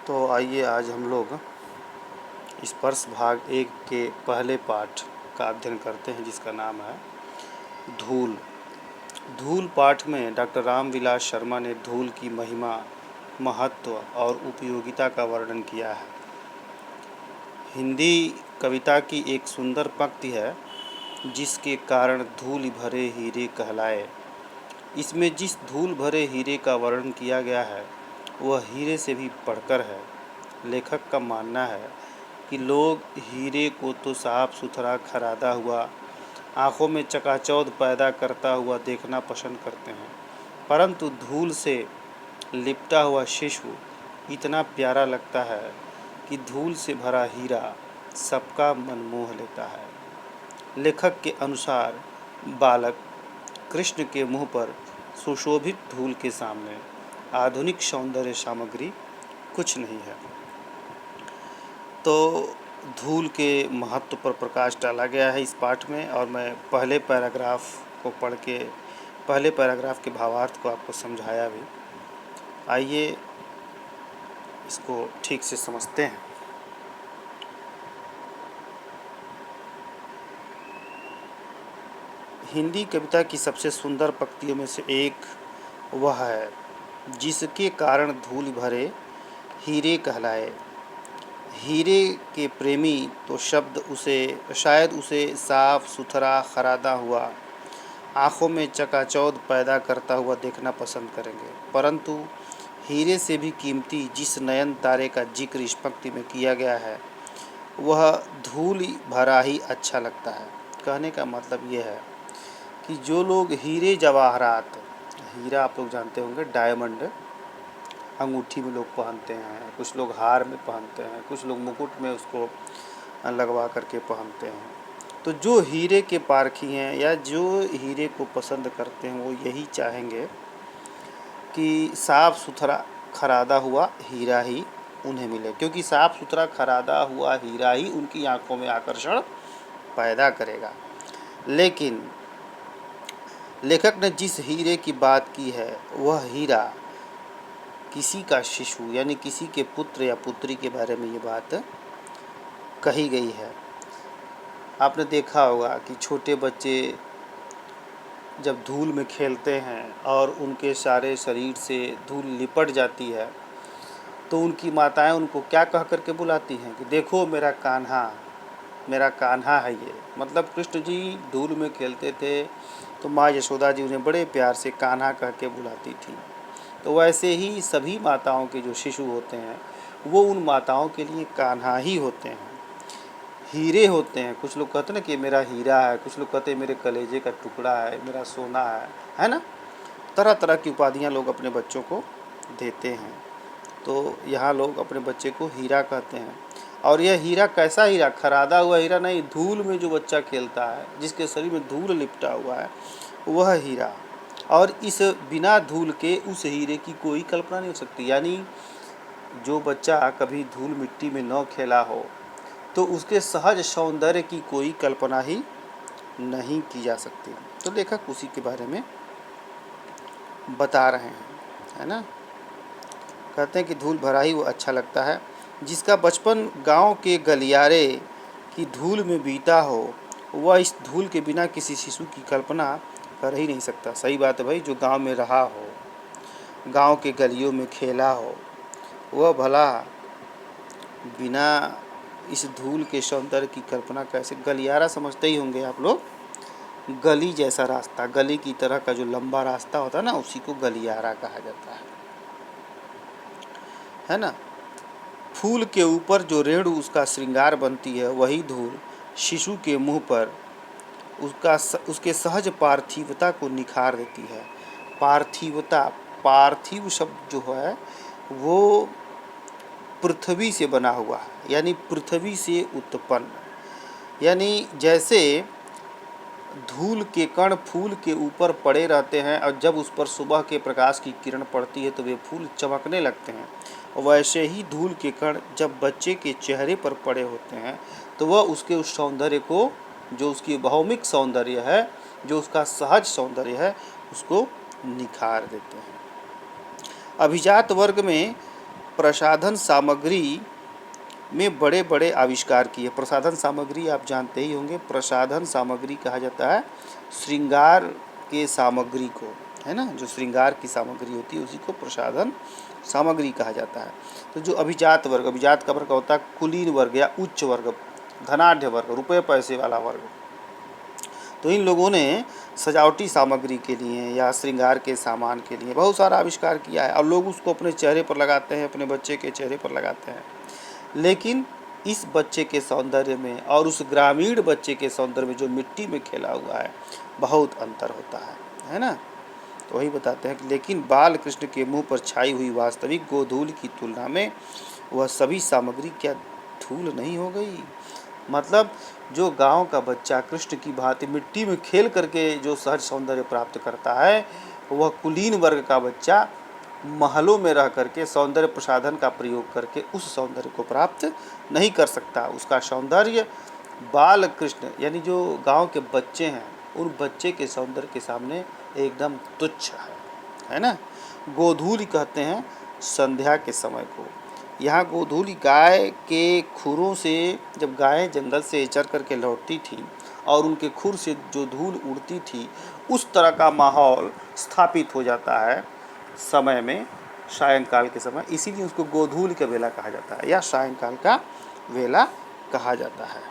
तो आइए आज हम लोग स्पर्श भाग 1 के पहले पाठ का अध्ययन करते हैं, जिसका नाम है धूल। धूल पाठ में डॉक्टर रामविलास शर्मा ने धूल की महिमा, महत्व और उपयोगिता का वर्णन किया है। हिंदी कविता की एक सुंदर पंक्ति है, जिसके कारण धूल भरे हीरे कहलाए। इसमें जिस धूल भरे हीरे का वर्णन किया गया है वह हीरे से भी बढ़कर है। लेखक का मानना है कि लोग हीरे को तो साफ सुथरा खरादा हुआ, आँखों में चकाचौंध पैदा करता हुआ देखना पसंद करते हैं, परंतु धूल से लिपटा हुआ शिशु इतना प्यारा लगता है कि धूल से भरा हीरा सबका मन मोह लेता है। लेखक के अनुसार बालक कृष्ण के मुँह पर सुशोभित धूल के सामने आधुनिक सौंदर्य सामग्री कुछ नहीं है। तो धूल के महत्व पर प्रकाश डाला गया है इस पाठ में, और मैं पहले पैराग्राफ को पढ़ के पहले पैराग्राफ के भावार्थ को आपको समझाया भी। आइए इसको ठीक से समझते हैं। हिंदी कविता की सबसे सुंदर पंक्तियों में से एक वह है, जिसके कारण धूल भरे हीरे कहलाए। हीरे के प्रेमी तो शायद उसे साफ सुथरा खरादा हुआ, आँखों में चकाचौंध पैदा करता हुआ देखना पसंद करेंगे, परंतु हीरे से भी कीमती जिस नयन तारे का जिक्र इस पंक्ति में किया गया है वह धूल भरा ही अच्छा लगता है। कहने का मतलब ये है कि जो लोग हीरे जवाहरात, हीरा आप लोग जानते होंगे, डायमंड अंगूठी में लोग पहनते हैं, कुछ लोग हार में पहनते हैं, कुछ लोग मुकुट में उसको लगवा करके पहनते हैं। तो जो हीरे के पारखी हैं या जो हीरे को पसंद करते हैं वो यही चाहेंगे कि साफ़ सुथरा खरादा हुआ हीरा ही उन्हें मिले, क्योंकि साफ़ सुथरा खरादा हुआ हीरा ही उनकी आंखों में आकर्षण पैदा करेगा। लेकिन लेखक ने जिस हीरे की बात की है वह हीरा किसी का शिशु यानी किसी के पुत्र या पुत्री के बारे में ये बात कही गई है। आपने देखा होगा कि छोटे बच्चे जब धूल में खेलते हैं और उनके सारे शरीर से धूल लिपट जाती है तो उनकी माताएं उनको क्या कह करके बुलाती हैं कि देखो मेरा कान्हा है ये। मतलब कृष्ण जी धूल में खेलते थे तो माँ यशोदा जी उन्हें बड़े प्यार से कान्हा कह के बुलाती थी। तो वैसे ही सभी माताओं के जो शिशु होते हैं वो उन माताओं के लिए कान्हा ही होते हैं, हीरे होते हैं। कुछ लोग कहते हैं ना कि मेरा हीरा है, कुछ लोग कहते हैं मेरे कलेजे का टुकड़ा है, मेरा सोना है ना। तरह तरह की उपाधियाँ लोग अपने बच्चों को देते हैं। तो यहाँ लोग अपने बच्चे को हीरा कहते हैं। और यह हीरा कैसा हीरा? खरादा हुआ हीरा नहीं, धूल में जो बच्चा खेलता है, जिसके शरीर में धूल लिपटा हुआ है, वह हीरा। और इस बिना धूल के उस हीरे की कोई कल्पना नहीं हो सकती। यानी जो बच्चा कभी धूल मिट्टी में न खेला हो तो उसके सहज सौंदर्य की कोई कल्पना ही नहीं की जा सकती। तो लेखक उसी के बारे में बता रहे हैं, है ना। कहते हैं कि धूल भरा ही वो अच्छा लगता है, जिसका बचपन गांव के गलियारे की धूल में बीता हो वह इस धूल के बिना किसी शिशु की कल्पना कर ही नहीं सकता। सही बात है भाई, जो गांव में रहा हो, गांव के गलियों में खेला हो, वह भला बिना इस धूल के सौंदर्य की कल्पना कैसे। गलियारा समझते ही होंगे आप लोग, गली जैसा रास्ता, गली की तरह का जो लंबा रास्ता होता है ना, उसी को गलियारा कहा जाता है ना। फूल के ऊपर जो रेणु उसका श्रृंगार बनती है वही धूल शिशु के मुंह पर उसके सहज पार्थिवता को निखार देती है। पार्थिवता, पार्थिव शब्द जो है वो पृथ्वी से बना हुआ है, यानी पृथ्वी से उत्पन्न। यानी जैसे धूल के कण फूल के ऊपर पड़े रहते हैं और जब उस पर सुबह के प्रकाश की किरण पड़ती है तो वे फूल चमकने लगते हैं, वैसे ही धूल के कण जब बच्चे के चेहरे पर पड़े होते हैं तो वह उसके उस सौंदर्य को, जो उसकी भौमिक सौंदर्य है, जो उसका सहज सौंदर्य है, उसको निखार देते हैं। अभिजात वर्ग में प्रसाधन सामग्री में बड़े बड़े आविष्कार किए। प्रसाधन सामग्री आप जानते ही होंगे, प्रसाधन सामग्री कहा जाता है श्रृंगार के सामग्री को, है ना, जो श्रृंगार की सामग्री होती है उसी को प्रसाधन सामग्री कहा जाता है। तो जो अभिजात वर्ग, अभिजात का वर्ग होता है कुलीन वर्ग या उच्च वर्ग, धनाढ़ वर्ग, रुपये पैसे वाला वर्ग, तो इन लोगों ने सजावटी सामग्री के लिए या श्रृंगार के सामान के लिए बहुत सारा आविष्कार किया है और लोग उसको अपने चेहरे पर लगाते हैं, अपने बच्चे के चेहरे पर लगाते हैं। लेकिन इस बच्चे के सौंदर्य में और उस ग्रामीण बच्चे के सौंदर्य में जो मिट्टी में खेला हुआ है बहुत अंतर होता है ना। तो वही बताते हैं कि लेकिन बाल कृष्ण के मुंह पर छाई हुई वास्तविक गोधूल की तुलना में वह सभी सामग्री क्या धूल नहीं हो गई। मतलब जो गांव का बच्चा कृष्ण की भांति मिट्टी में खेल करके जो सहज सौंदर्य प्राप्त करता है, वह कुलीन वर्ग का बच्चा महलों में रह करके सौंदर्य प्रसाधन का प्रयोग करके उस सौंदर्य को प्राप्त नहीं कर सकता। उसका सौंदर्य बाल कृष्ण यानी जो गांव के बच्चे हैं उन बच्चे के सौंदर्य के सामने एकदम तुच्छ है ना। गोधूली कहते हैं संध्या के समय को। यहाँ गोधूली गाय के खुरों से, जब गायें जंगल से चर करके लौटती थी और उनके खुर से जो धूल उड़ती थी, उस तरह का माहौल स्थापित हो जाता है समय में, सायंकाल के समय। इसीलिए उसको गोधूली का वेला कहा जाता है या सायंकाल का वेला कहा जाता है।